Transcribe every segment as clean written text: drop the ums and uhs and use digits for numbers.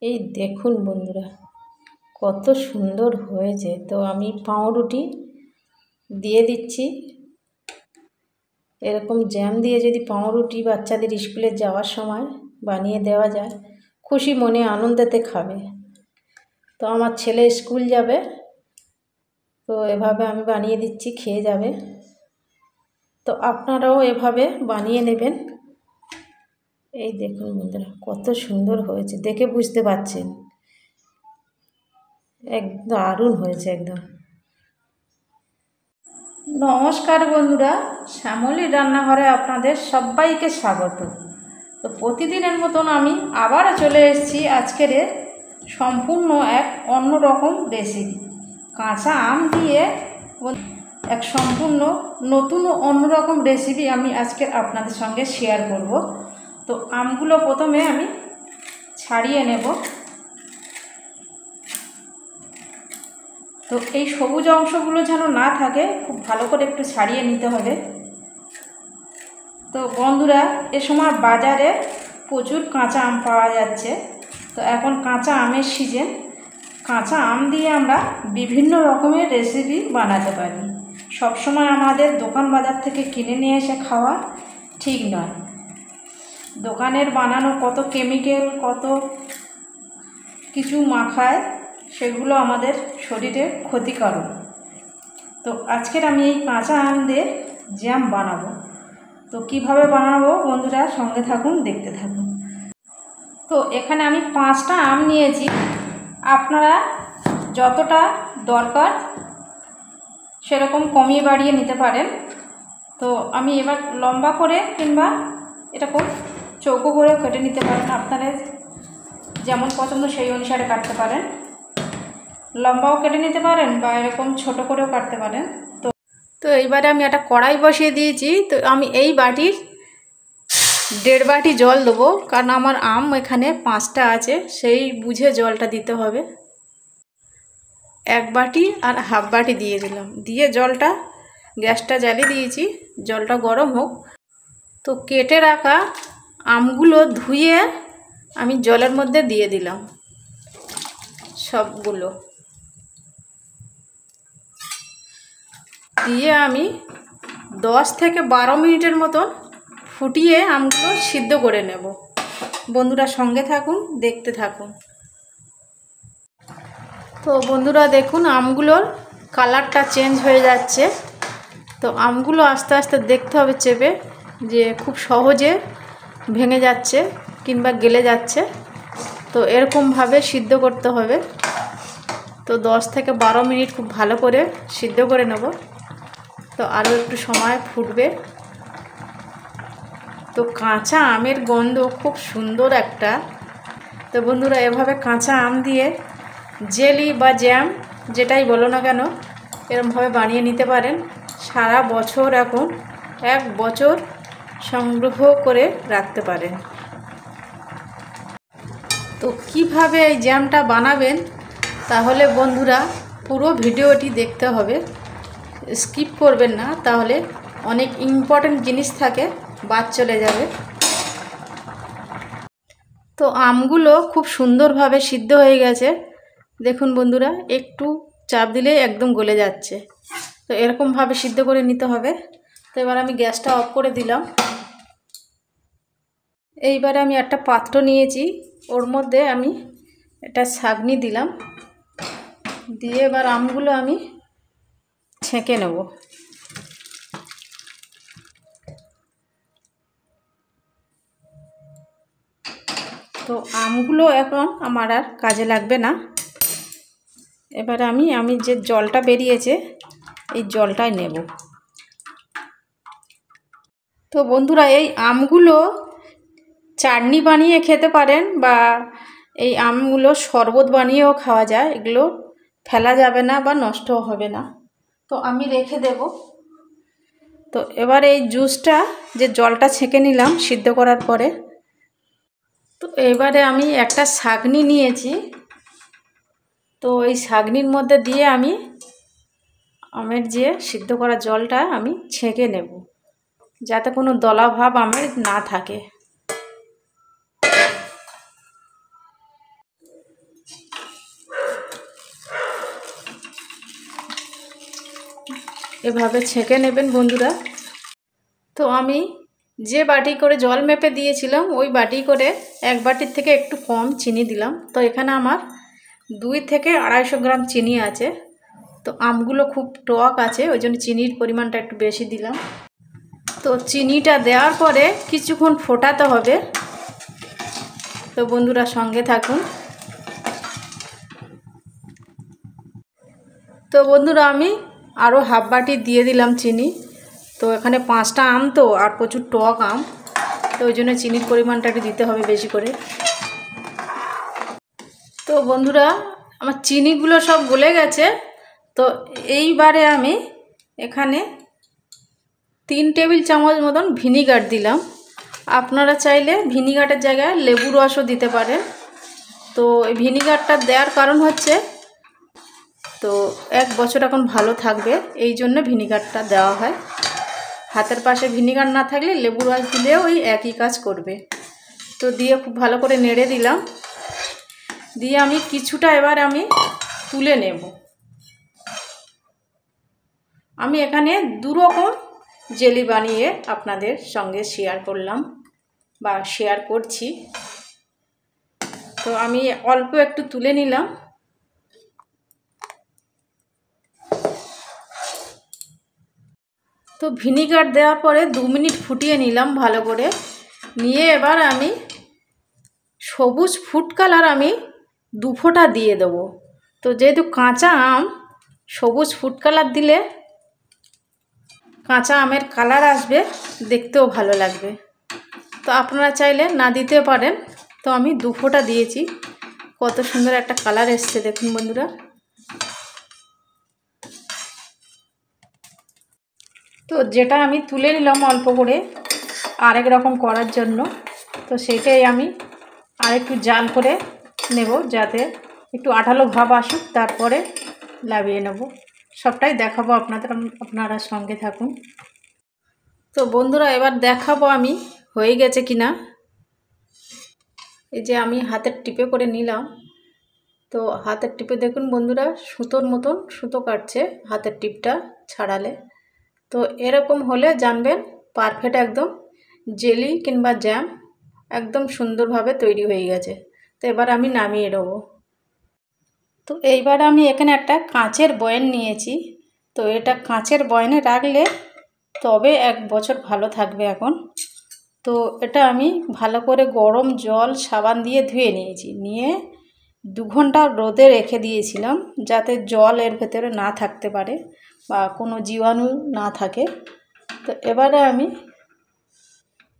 এই দেখুন বন্ধুরা, কত সুন্দর হয়েছে। তো আমি পাউরুটি দিয়ে দিচ্ছি। এরকম জ্যাম দিয়ে যদি পাউরুটি বাচ্চাদের স্কুলে যাওয়ার সময় বানিয়ে দেওয়া যায়, খুশি মনে আনন্দেতে খাবে। তো আমার ছেলে স্কুল যাবে, তো এভাবে আমি বানিয়ে দিচ্ছি, খেয়ে যাবে। তো আপনারাও এভাবে বানিয়ে নেবেন। এই দেখুন বন্ধুরা, কত সুন্দর হয়েছে, দেখে বুঝতে পারছেন একদম দারুণ হয়েছে একদম। নমস্কার বন্ধুরা, শ্যামলীর রান্নাঘরে আপনাদের সবাইকে স্বাগত। তো প্রতিদিনের মতন আমি আবারও চলে এসেছি আজকের সম্পূর্ণ এক অন্যরকম রেসিপি। কাঁচা আম দিয়ে এক সম্পূর্ণ নতুন অন্যরকম রেসিপি আমি আজকের আপনাদের সঙ্গে শেয়ার করব। তো আমগুলো প্রথমে আমি ছাড়িয়ে নেব। তো এই সবুজ অংশগুলো যেন না থাকে, খুব ভালো করে একটু ছাড়িয়ে নিতে হবে। তো বন্ধুরা, এ সময় বাজারে প্রচুর কাঁচা আম পাওয়া যাচ্ছে। তো এখন কাঁচা আমের সিজন। কাঁচা আম দিয়ে আমরা বিভিন্ন রকমের রেসিপি বানাতে পারি। সবসময় আমাদের দোকান বাজার থেকে কিনে নিয়ে এসে খাওয়া ঠিক নয়। দোকানের বানানো কত কেমিক্যাল, কত কিছু মাখায়, সেগুলো আমাদের শরীরে ক্ষতিকারক। তো আজকের আমি এই কাঁচা আম দিয়ে জ্যাম বানাবো। তো কিভাবে বানাবো বন্ধুরা, সঙ্গে থাকুন, দেখতে থাকুন। তো এখানে আমি 5টা আম নিয়েছি। আপনারা যতটা দরকার সেরকম কমিয়ে বাড়িয়ে নিতে পারেন। তো আমি এবার লম্বা করে কিংবা এরকম চৌকো করেও কেটে নিতে পারেন। আপনাদের যেমন পছন্দ সেই অনুসারে কাটতে পারেন। লম্বাও কেটে নিতে পারেন বা এরকম ছোট করেও কাটতে পারেন। তো এইবারে আমি একটা কড়াই বসিয়ে দিয়েছি। তো আমি এই বাটির 1.5 বাটি জল দেবো, কারণ আমার আম এখানে 5টা আছে, সেই বুঝে জলটা দিতে হবে। 1 বাটি আর হাফ বাটি দিয়ে দিলাম। দিয়ে জলটা, গ্যাসটা জ্বালিয়ে দিয়েছি, জলটা গরম হোক। তো কেটে রাখা আমগুলো ধুয়ে আমি জলের মধ্যে দিয়ে দিলাম সবগুলো। দিয়ে আমি 10 থেকে 12 মিনিটের মতন ফুটিয়ে আমগুলো সিদ্ধ করে নেব। বন্ধুরা সঙ্গে থাকুন, দেখতে থাকুন। তো বন্ধুরা দেখুন, আমগুলোর কালারটা চেঞ্জ হয়ে যাচ্ছে। তো আমগুলো আস্তে আস্তে দেখতে হবে চেপে, যে খুব সহজে ভেঙে যাচ্ছে কিংবা গলে যাচ্ছে। তো এরকমভাবে সিদ্ধ করতে হবে। তো 10 থেকে 12 মিনিট খুব ভালো করে সিদ্ধ করে নেব। তো আরও একটু সময় ফুটবে। তো কাঁচা আমের গন্ধ খুব সুন্দর একটা। তো বন্ধুরা, এভাবে কাঁচা আম দিয়ে জেলি বা জ্যাম যেটাই বলো না কেন, এরকমভাবে বানিয়ে নিতে পারেন। সারা বছর, এখন 1 বছর সংগ্রহ করে রাখতে পারেন। তো কিভাবে এই জ্যামটা বানাবেন, তাহলে বন্ধুরা পুরো ভিডিওটি দেখতে হবে, স্কিপ করবেন না, তাহলে অনেক ইম্পর্টেন্ট জিনিস থাকে, বাদ চলে যাবে। তো আমগুলো খুব সুন্দরভাবে সিদ্ধ হয়ে গেছে। দেখুন বন্ধুরা, একটু চাপ দিলেই একদম গলে যাচ্ছে। তো এরকমভাবে সিদ্ধ করে নিতে হবে। তো এবার আমি গ্যাসটা অফ করে দিলাম। এইবারে আমি একটা পাত্র নিয়েছি, ওর মধ্যে আমি একটা ছাঁকনি দিলাম। দিয়ে এবার আমগুলো আমি ছেঁকে নেব। তো আমগুলো এখন আমার আর কাজে লাগবে না। এবারে আমি যে জলটা বেরিয়েছে, এই জলটাই নেব। তো বন্ধুরা, এই আমগুলো চাটনি বানিয়ে খেতে পারেন, বা এই আমগুলো শরবত বানিয়েও খাওয়া যায়। এগুলো ফেলা যাবে না বা নষ্টও হবে না। তো আমি রেখে দেব। তো এবার এই জুসটা, যে জলটা ছেঁকে নিলাম সিদ্ধ করার পরে, তো এবারে আমি একটা ছাঁকনি নিয়েছি। তো এই ছাঁকনির মধ্যে দিয়ে আমি আমের যে সিদ্ধ করা জলটা আমি ছেঁকে নেব, যাতে কোনো দলা ভাব আমের না থাকে। এভাবে ছেঁকে নেবেন বন্ধুরা। তো আমি যে বাটি করে জল মেপে দিয়েছিলাম ওই বাটি করে 1 বাটির থেকে একটু কম চিনি দিলাম। তো এখানে আমার 2 থেকে 250 গ্রাম চিনি আছে। তো আমগুলো খুব টক আছে, ওই জন্য চিনির পরিমাণটা একটু বেশি দিলাম। তো চিনিটা দেওয়ার পরে কিছুক্ষণ ফোটাতে হবে। তো বন্ধুরা সঙ্গে থাকুন। তো বন্ধুরা আমি আরও হাফ বাটি দিয়ে দিলাম চিনি। তো এখানে 5টা আম তো আর প্রচুর টক আম, তো ওই জন্য চিনির পরিমাণটা একটু দিতে হবে বেশি করে। তো বন্ধুরা আমার চিনিগুলো সব গলে গেছে। তো এইবারে আমি এখানে 3 টেবিল চামচ মতন ভিনিগার দিলাম। আপনারা চাইলে ভিনিগারের জায়গায় লেবু রসও দিতে পারেন। তো এই ভিনিগারটা দেওয়ার কারণ হচ্ছে, তো 1 বছর এখন ভালো থাকবে, এই জন্য ভিনিগারটা দেওয়া হয়। হাতের পাশে ভিনিগার না থাকলে লেবু রস দিলেও ওই একই কাজ করবে। তো দিয়ে খুব ভালো করে নেড়ে দিলাম। দিয়ে আমি কিছুটা এবার আমি তুলে নেব। আমি এখানে 2 রকম জেলি বানিয়ে আপনাদের সঙ্গে শেয়ার করলাম বা শেয়ার করছি। তো আমি অল্প একটু তুলে নিলাম। তো ভিনিগার দেওয়ার পরে 2 মিনিট ফুটিয়ে নিলাম ভালো করে। নিয়ে এবার আমি সবুজ ফুড কালার আমি 2 ফোঁটা দিয়ে দেবো। তো যেহেতু কাঁচা আম, সবুজ ফুড কালার দিলে কাঁচা আমের কালার আসবে, দেখতেও ভালো লাগবে। তো আপনারা চাইলে না দিতে পারেন। তো আমি 2 ফোঁটা দিয়েছি। কত সুন্দর একটা কালার এসছে দেখুন বন্ধুরা। তো যেটা আমি তুলে নিলাম অল্প করে আরেক রকম করার জন্য, তো সেটাই আমি আরেকটু জাল করে নেব যাতে একটু আঠালো ভাব আসুক, তারপরে লাভিয়ে নেব। সবটাই দেখাবো আপনাদের, আপনারা সঙ্গে থাকুন। তো বন্ধুরা এবার দেখাবো আমি হয়ে গেছে কিনা। এই যে আমি হাতের টিপে করে নিলাম। তো হাতের টিপে দেখুন বন্ধুরা সুতোর মতন সুতো কাটছে হাতের টিপটা ছাড়ালে। তো এরকম হলে জানবেন পারফেক্ট একদম জেলি কিংবা জ্যাম একদম সুন্দরভাবে তৈরি হয়ে গেছে। তো এবার আমি নামিয়ে নেব। তো এইবার আমি এখানে একটা কাঁচের বয়াম নিয়েছি। তো এটা কাঁচের বয়ামে রাখলে তবে 1 বছর ভালো থাকবে এখন। তো এটা আমি ভালো করে গরম জল সাবান দিয়ে ধুয়ে নিয়েছি। নিয়ে 2 ঘন্টা রোদে রেখে দিয়েছিলাম যাতে জল এর ভেতরে না থাকতে পারে বা কোনো জীবাণু না থাকে। তো এবারে আমি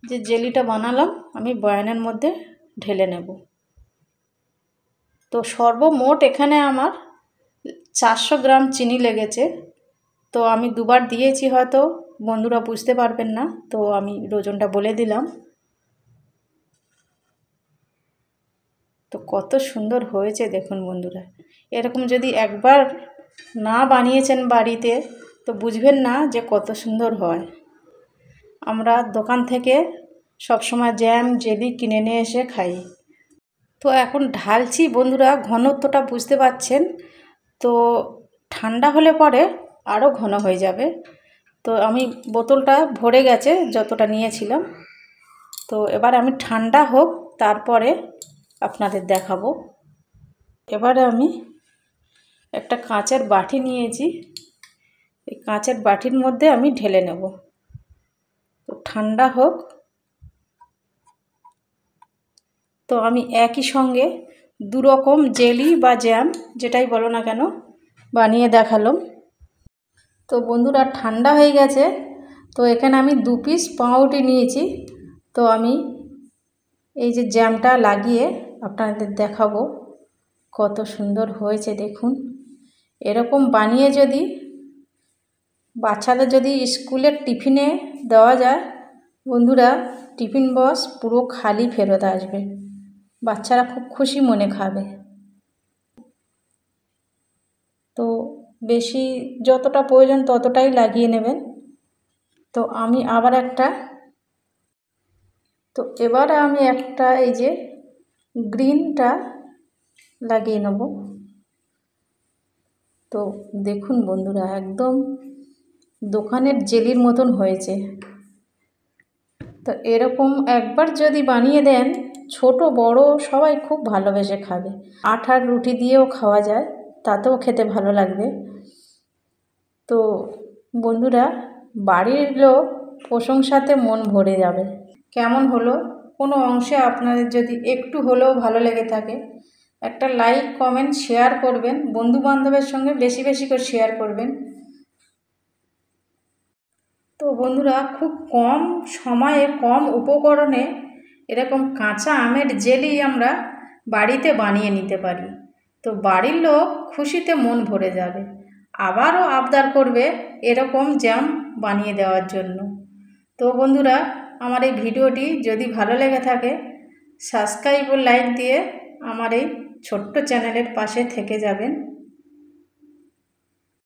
যে জেলিটা বানালাম আমি বয়ানের মধ্যে ঢেলে নেব। তো সর্বমোট এখানে আমার 400 গ্রাম চিনি লেগেছে। তো আমি 2 বার দিয়েছি, হয়তো বন্ধুরা বুঝতে পারবেন না, তো আমি ওজনটা বলে দিলাম। তো কত সুন্দর হয়েছে দেখুন বন্ধুরা। এরকম যদি একবার না বানিয়েছেন বাড়িতে তো বুঝবেন না যে কত সুন্দর হয়। আমরা দোকান থেকে সবসময় জ্যাম জেলি কিনে নিয়ে এসে খাই। তো এখন ঢালছি বন্ধুরা, ঘনত্বটা বুঝতে পাচ্ছেন। তো ঠান্ডা হলে পরে আরও ঘন হয়ে যাবে। তো আমি বোতলটা ভরে গেছে যতটা নিয়েছিলাম। তো এবার আমি ঠান্ডা হোক তারপরে আপনাদের দেখাবো। এবারে আমি একটা কাঁচের বাটি নিয়েছি। এই কাঁচের বাটির মধ্যে আমি ঢেলে নেব। তো ঠান্ডা হোক। তো আমি একই সঙ্গে 2 রকম জেলি বা জ্যাম যেটাই বলো না কেন বানিয়ে দেখালাম। তো বন্ধুরা ঠান্ডা হয়ে গেছে। তো এখানে আমি 2 পিস পাউরুটি নিয়েছি। তো আমি এই যে জ্যামটা লাগিয়ে আপনাদের দেখাবো কত সুন্দর হয়েছে দেখুন। এরকম বানিয়ে যদি বাচ্চাদের যদি স্কুলের টিফিনে দেওয়া যায় বন্ধুরা, টিফিন বক্স পুরো খালি ফেরত আসবে। বাচ্চারা খুব খুশি মনে খাবে। তো বেশি যতটা প্রয়োজন ততটাই লাগিয়ে নেবেন। তো আমি আবার একটা, তো এবারে আমি একটা এই যে গ্রিনটা লাগিয়ে নেব। তো দেখুন বন্ধুরা একদম দোকানের জেলির মতন হয়েছে। তো এরকম একবার যদি বানিয়ে দেন, ছোট বড় সবাই খুব ভালোবেসে খাবে। আটার রুটি দিয়েও খাওয়া যায়, তাতেও খেতে ভালো লাগবে। তো বন্ধুরা, বাড়ির লোক প্রশংসাতে মন ভরে যাবে। কেমন হলো, কোনো অংশে আপনাদের যদি একটু হলেও ভালো লেগে থাকে, একটা লাইক কমেন্ট শেয়ার করবেন, বন্ধুবান্ধবের সঙ্গে বেশি বেশি করে শেয়ার করবেন। তো বন্ধুরা, খুব কম সময়ে কম উপকরণে এরকম কাঁচা আমের জেলি আমরা বাড়িতে বানিয়ে নিতে পারি। তো বাড়ির লোক খুশিতে মন ভরে যাবে, আবারও আবদার করবে এরকম জ্যাম বানিয়ে দেওয়ার জন্য। তো বন্ধুরা, আমার এই ভিডিওটি যদি ভালো লেগে থাকে, সাবস্ক্রাইব ও লাইক দিয়ে আমার এই ছোট্ট চ্যানেলের পাশে থেকে যাবেন।